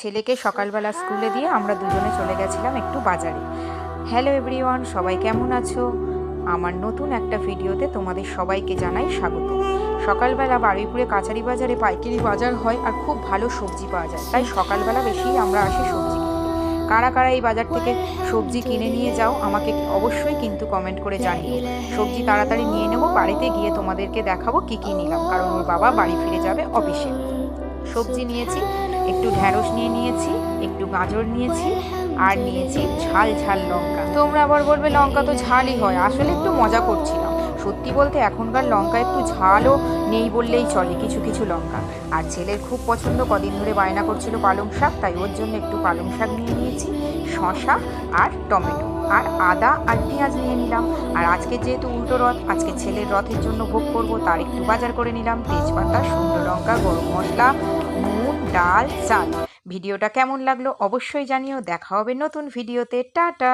ছেলেকে সকালবেলা স্কুলে দিয়ে আমরা দুজনে চলে গেছিলাম একটু বাজারে। হ্যালো এভরিওয়ান, সবাই কেমন আছো? আমার নতুন একটা ভিডিওতে তোমাদের সবাইকে জানাই স্বাগত। সকালবেলা বারুইপুরে কাছারি বাজারে পাইকারি বাজার হয় আর খুব ভালো সবজি পাওয়া যায়, তাই সকালবেলা বেশি আমরা আসি সবজি কিনতে। কারা কারা এই বাজার থেকে সবজি কিনে নিয়ে যাও আমাকে অবশ্যই কিন্তু কমেন্ট করে জানিও। সবজি তাড়াতাড়ি নিয়ে নেবো, বাড়িতে গিয়ে তোমাদেরকে দেখাবো কি কি নিলাম, কারণ ওর বাবা বাড়ি ফিরে যাবে অফিসে। সবজি নিয়েছি, একটু ঢ্যাঁড়স নিয়েছি, একটু গাজর নিয়েছি, আর নিয়েছি ঝাল ঝাল লঙ্কা। তোমরা আবার বলবে লঙ্কা তো ঝালই হয়, আসলে একটু মজা করছিলাম। সত্যি বলতে এখনকার লঙ্কা একটু ঝালও নেই বললেই চলে, কিছু কিছু লঙ্কা। আর ছেলের খুব পছন্দ, কদিন ধরে বায়না করছিল পালং শাক, তাই ওর জন্য একটু পালং শাক নিয়ে নিয়েছি, শশা আর টমেটো আর আদা আর পেঁয়াজ নিয়ে নিলাম। আর আজকে যেহেতু উল্টো রথ, আজকে ছেলের রথের জন্য ভোগ করব, তার একটু বাজার করে নিলাম, তেজপাতা, শুকনো লঙ্কা, গরম মশলা, নুন, ডাল, চাল। ভিডিওটা কেমন লাগলো অবশ্যই জানিও। দেখা হবে নতুন ভিডিওতে। টাটা।